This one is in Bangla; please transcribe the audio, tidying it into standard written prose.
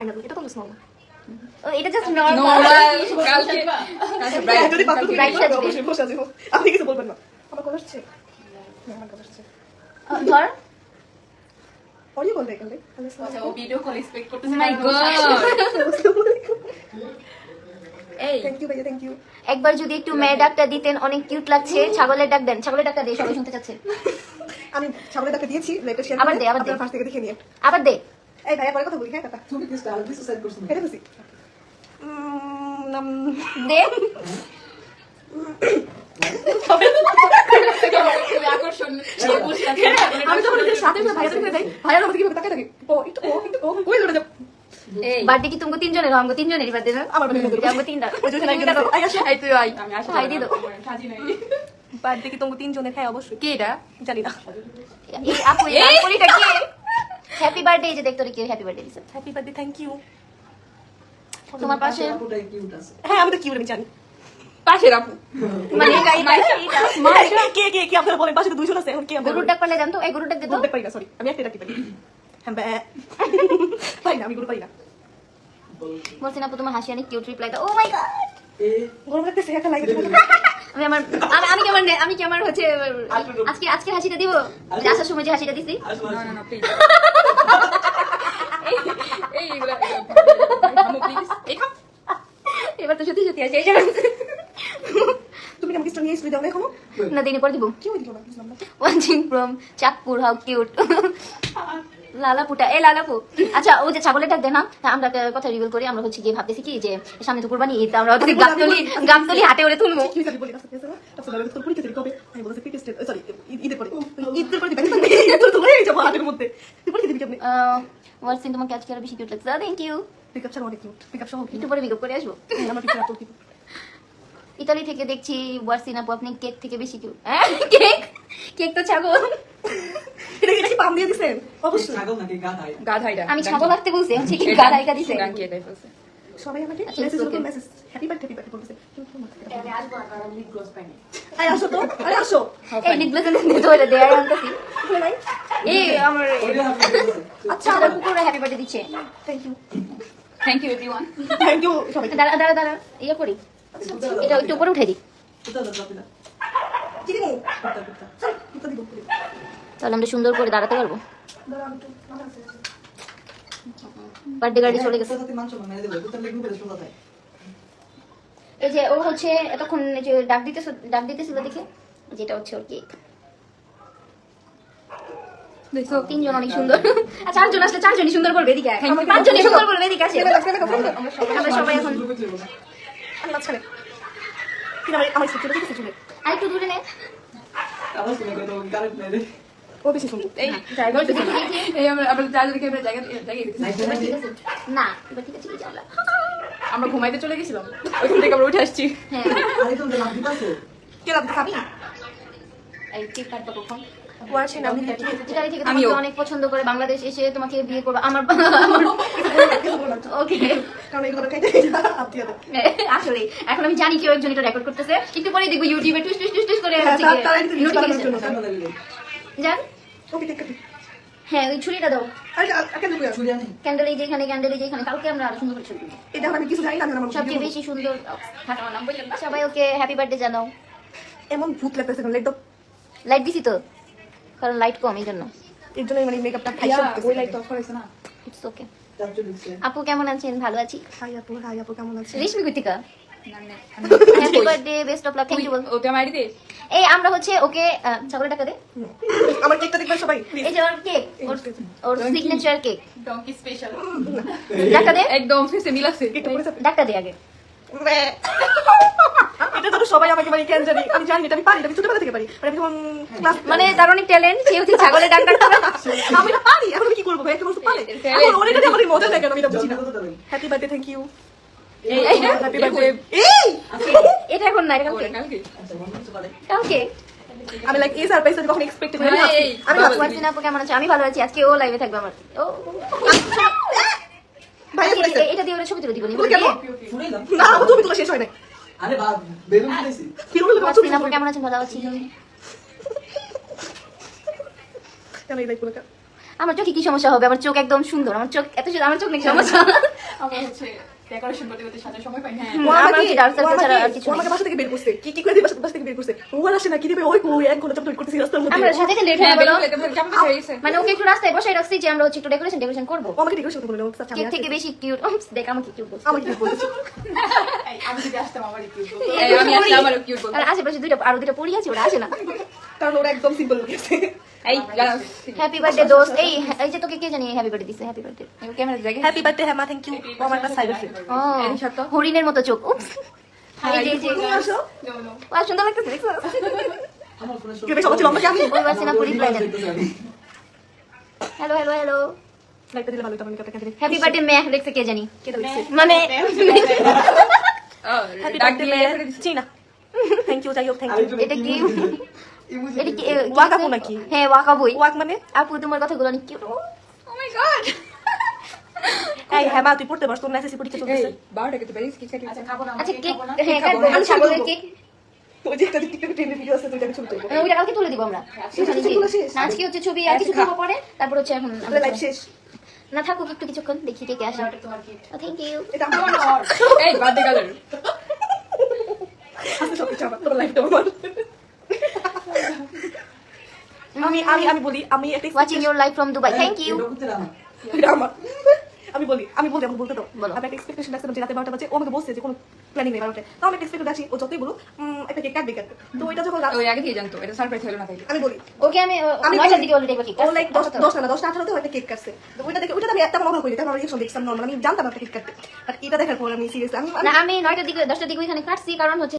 এটা তো স্মল ও এটা জাস্ট নরমাল কালকে যদি পাত্র ব্রাইট সাজবে। বসে আছে আপনি কিছু বলবেন না আমার কথা আসছে আমার কথা আসছে ধর অডিও কল দেখলে আচ্ছা ও ভিডিও কল এক্সপেক্ট করতেছে মাই গড এই থ্যাংক ইউ ভাইয়া থ্যাংক ইউ একবার যদি একটু মেয়ে ডাকটা দিতেন অনেক কিউট লাগছে ছাগলের ডাক দেন ছাগলের ডাকটা দিয়ে সবাই শুনতে চাচ্ছে আমি সামনে ডাকে দিয়েছি লেটার শেয়ার আবার দে, আবার দে। ফার্স্ট থেকে দেখে নিয়ে আবার দে এই ভাইয়া পরে কথা বলি হ্যাঁ কথা তুমি কি স্টাইল দিছো সেট করছ না এটা বুঝি দে আকর্ষণ আমি যখন ওদের সাথে ভাইয়া দেখে দেই ভাইয়া আমাকে কিভাবে তাকায় থাকে ও একটু কই ধরে যাও এই বার্থডে কি তুমি তিনজনের আমগো তিনজনেরই বার্থডে না আমার বাড়ি ধরে আমগো তিনটা ওই যে একজন আছে আই আসো এই তুই আই আমি আসলে হাই দিদো। সাজি নাই বাড়িতে কি তোমাকে তিনজনের হ্যাঁ অবশ্যই কে এটা জানি না এই আপু এই আপুরিটা কি হ্যাপি বার্থডে এই যে দেখতো কি হ্যাপি বার্থডে দিছে হ্যাপি বার্থডে থ্যাংক ইউ তোমার পাশে আপুটাই কিউট আছে হ্যাঁ আমি তো কিউট আমি জানি পাশের আপু মানে এটা কে কে কি আপনারা বলেন পাশে তো দুইজন আছে এখন কি আপনারা গরুর ডাক পারলে জানতো এই গরুর ডাক দিত গরু পারি না সরি আমি একটা ডাকি পারি হ্যাঁ বে পারি না আমি গরু পারি না বলছিনা আপু তোমার হাসি অনেক কিউট রিপ্লাই দাও ও মাই গড এ গরু লাগতেছে একটা লাইক আমি আমার আমি কি আমার হচ্ছে আজকে হাসিটা দিব যে আসার সময় যে হাসিটা দিছি আসো না আসো না প্লিজ এই এগুলা প্লিজ এই খাও এবার তো সত্যি সত্যি আসে এই জন্য তুমি আমাকে স্টোরি নিয়ে দাও না এখনো না দিনে পরে দিব কি হইল না বুঝলাম না watching from Chandpur how cute লালাপুটা এই লালাপু আচ্ছা ও যে ছাগলের ডাক দেয় না তা আমরা একটা কথা রিভিল করি আমরা হচ্ছে গিয়ে ভাবতেছি কি যে সামনে তো কুরবানি ঈদ আমরা হচ্ছে গাবতলি হাটে ওরে তুলবো কি জানি বলি না আসলে আমি তোর পরীক্ষা কবে আমি বলছি পিক স্টেট সরি ঈদের পরে ঈদের পরে দিবেন তো হয়ে যাবো হাতের মধ্যে তুই পরীক্ষা দিবি কেমনে ওয়াচিং তোমাকে আজকে আরো বেশি কিউট লাগছে থ্যাংক ইউ পিকআপ ছাড়া অনেক কিউট পিকআপ সহ একটু পরে মেকআপ করে আসবো আমার পিকআপ তো কিউট ইতালি থেকে দেখছি ওয়ার্সিন আপু আপনি কেক থেকে বেশি কিউট কেক তো ছাগল এটা কি পাম দিয়ে দিছেন অবশ্যই ছাগল নাকি গাধাই গাধাইটা আমি ছাগল রাখতে বলছি হচ্ছে কি গাড়াইকা দিছে গাঙ্কি এটাই বলছে সবাই আমাকে আচ্ছা, মেসেজ it's okay. করবে মেসেজ হ্যাপি বার্থডে বলতেছে আসবো আর লিপ গ্লস পাইনি আরে আসো তো আরে আসো এই লিপগ্লস দিতে হইলে দেয়া আনতেছি শুনে নাই এই আমার ওরে আপনি আচ্ছা আমার কুকুরে হ্যাপি বার্থডে দিচ্ছে thank you thank you everyone thank you সবাই দাঁড়া ইয়ে করি এটা একটু উপরে উঠে দিই কুত্তা দাও কুত্তা কি দিমু কুত্তা কুত্তা চল কুত্তা দিব তাহলে আমরা সুন্দর করে দাঁড়াতে পারবো দাঁড়া আমি একটু মাথা আছে বার্থডে গাড়ি চলে গেছে কুত্তা মাংস মেরে দেব কুত্তা লেগ করে শোনা যায় এই যে ও হচ্ছে এতক্ষণ এই যে ডাক দিতেছিল দেখে যেটা হচ্ছে ওর কেক দেখো তিনজন অনেক সুন্দর আর চারজন আসলে চারজনই সুন্দর করবে এদিকে আয়। পাঁচজনই সুন্দর করবে এদিকে আসে আমরা সবাই এখন আমি মাঝখানে কি আমার সুন্দর ঠিক আছে চলে আরেকটু দূরে নে আবার শুনে কই তো কারেন্ট নাই রে ও বেশি সুন্দর এই জায়গা একটু দেখি দেখি এই আমরা চারজনকে আমরা জায়গা দিতেছি এবার ঠিক আছে না এবার ঠিক আছে এই যে আমরা আমরা ঘুমাইতে চলে গেছিলাম ওইখান থেকে আমরা উঠে আসছি হ্যাঁ আরে তো লাভ দিতাছো কে রাত খাবি এই কেক কাটবো কখন ওয়াশিন আমি ইতালি থেকে আমিও। তোমাকে অনেক পছন্দ করে বাংলাদেশ এসে তোমাকে বিয়ে করবো আমার ওকে কারণ এগুলো খাইতে আপনি দাও আসলে এখন আমি জানি কেউ একজন এটা রেকর্ড করতেছে একটু পরে দেখবো ইউটিউবে টুস টুস টুস টুস করে হ্যাঁ, হচ্ছে তার- গিয়ে তার একটু use করানোর জন্য। notification। জান ওকে ঠিক আছে হ্যাঁ ওই ছুরিটা দাও আরে আকে দেবো ছুরি আনি ক্যান্ডেল এই যেখানে কালকে আমরা আরো সুন্দর করে ছবি তুলবো। এটা আমি কিছু জানি না আমি আমার সবচেয়ে বেশি সুন্দর থাকা নাম বললেন না সবাই ওকে হ্যাপি বার্থডে জানাও এমন ভূত লাগতেছে লেট দাও লাইট দিছি তো কারণ লাইট কম এই জন্য এর জন্য মানে মেকআপটা খাই ওই লাইট অফ করেছে না ইটস ওকে চাচু দিছে আপু কেমন আছেন ভালো আছি হাই আপু কেমন আছে রেশমি কৃতিকা না happy birthday best of luck thank you বল ওটা আমার আইডি দে এই আমরা হচ্ছে ওকে ছাগলের টাকা দে আমার কেকটা দেখবেন সবাই প্লিজ এই যে ওর কেক ওর সিগনেচার কেক ডঙ্কি স্পেশাল টাকা দে একদম ফেসে মিলাছে কেকটা পড়ে যাবে ডাক্তার দে আগে এটা তো সবাই আমাকে মানে কেন জানি আমি জানি না আমি পারি না আমি ছোটবেলা থেকে পারি মানে আমি যখন ক্লাস মানে তার অনেক ট্যালেন্ট সে হচ্ছে ছাগলের ডাক্তার আমি না পারি এখন আমি কি করবো ভাই এখন তো পারে এখন অনেক আমার মজা লাগে আমি এটা বুঝি না কত দেবেন হ্যাপি বার্থডে থ্যাংক ইউ এই হ্যাপি বার্থডে এই এটা এখন না এটা কালকে কালকে আচ্ছা মনে হচ্ছে পারে কালকে আমি লাইক এই সারপ্রাইজ কখন এক্সপেক্ট করি হ্যাঁ, এই, আমি বাবা। ওয়াসিন আপু কেমন আছে আমি ভালো আছি আজকে ও লাইভে থাকবে আমার ও ভাই এটা দিয়ে ওরা ছবি তুলে দিব নি কেন ছুরি দাও না তুমি তো শেষ হয় না আরে বা বেলুন দিয়েছি ফিরুল লোক ওয়াসিন আপু কেমন আছেন ভালো আছি কেন এই লাইক বলে আমার চোখে কি সমস্যা হবে আমার চোখ একদম সুন্দর আমার চোখ এত সুন্দর আমার চোখ নাকি সমস্যা আমার হচ্ছে ডেকোরেশন করতে করতে সাজার সময় পাই না। ও আমাকে আমার হচ্ছে ডার্ক সার্কেল ছাড়া আর কিছু ও নেই। আমাকে বাসা থেকে বের করছে কি করে দিয়ে বাসা থেকে বের করছে ও আর আসে না কি দিবে ওই কই এক ঘন্টা চাপ করতেছি রাস্তার মধ্যে আমরা সাথে লেট হ্যাঁ হয়ে গেল, বেলুন লেতে চাপা হয়ে গেছে। মানে ওকে একটু রাস্তায় বসে রাখছি যে আমরা হচ্ছে একটু ডেকোরেশন করবো। ও আমাকে ডেকোরেশন করতে বললো স্যার কেক থেকে বেশি কিউট দেখ আমাকে কিউট বলছে। আমাকে কি বলছে এই, আমি যদি আসতাম আমার একটু এই আমি আসলে আমারও কিউট বলতাম। আর আশেপাশে আরো দুইটা পড়ি আছে, ওরা আসে না। কারণ ওরা একদম সিম্পল গেছে এই জানো হ্যাপি বার্থডে দোস্ত। এই যে তোকে কে জানি হ্যাপি বার্থডে দিছে, হ্যাপি বার্থডে। ক্যামেরা জায়গা হ্যাপি বার্থডে হ্যাঁ মা থ্যাংক ইউ ও আমার একটা সাইড আছে ও হরিণের মতো চোখ। উপস এই যে তুমি আসো আর সুন্দর লাগতেছে দেখছো? আমার ফোনে কি বেশ সবাই লম্বা কি আমি ওই বাসে না পুরি প্লাই দেন। হ্যালো হ্যালো হ্যালো, লাইটটা দিলে ভালো হতো আমি কথা কাছে হ্যাপি বার্থডে মে দেখছে কে জানি, কে দিছে মানে হ্যাপি ডাক বার্থডে দিয়ে চিনা থ্যাংক ইউ যাই হোক থ্যাংক ইউ এটা কি এটা কি ওয়াকাবো নাকি? হ্যাঁ ওয়াকাবই। ওয়াক মানে আপু তোমার কথাগুলো অনেক কিউট। ও মাই গড। এই হ্যাঁ মা তুই পড়তে পারছ তোর মেসেজ পরীক্ষা এই চলতেছে 12টা কে তো বেরিয়ে কি খাবি? আচ্ছা খাবো না। আচ্ছা কেক হ্যাঁ খাবো কাটবো, আমি ছাগলের খাবো। কেক ওই যে একটা টিকটক ট্রেন্ডে ভিডিও আছে তুই দেখে শুনতে হবে ওইটা কালকে তুলে দিব আমরা। আজকে তুলে শেষ? না, আজকে হচ্ছে ছবি আর কিছু খাবো পরে, তারপর হচ্ছে এখন তাহলে লাইভ শেষ না থাকুক একটু কিছুক্ষণ দেখি কে কে আসে। তোমার গিফট। Thank you. এটা আমার এই বার্থডে গার্ল। আজকে সব কিছু আমার তোর লাইফটা আমার আমি আমি আমি বলি আমি একটা watching your life from Dubai, thank you. এটা আমার আমি বলতে তো বলো। আমি একটা এক্সপেকটেশন রাখছিলাম যে রাতে 12টা বাজে ও আমাকে বলছে যে কোনো প্ল্যানিং নেই 12টায় তো আমি একটা এক্সপেক্ট রাখছি ও যতই বলুক একটা কেক কাটবে কাটবে তো ওইটা যখন ওই আগে থেকে জানতো এটা সারপ্রাইজ হলো না তাই। আমি বলি ওকে আমি আমি 9টার দিকে অলরেডি একবার ঠিক ও লাইক 10 না 10টা 18তে একটা কেক কাটছে তো ওইটা দেখে ওইটা আমি একটা মনে করি তারপর রিঅ্যাকশন দেখছিলাম নরমাল আমি জানতাম একটা কেক কাটতে বাট এটা দেখার পর আমি সিরিয়াসলি আমি না আমি 9টার দিকে 10টার দিকে ওইখানে কাটছি, কারণ হচ্ছে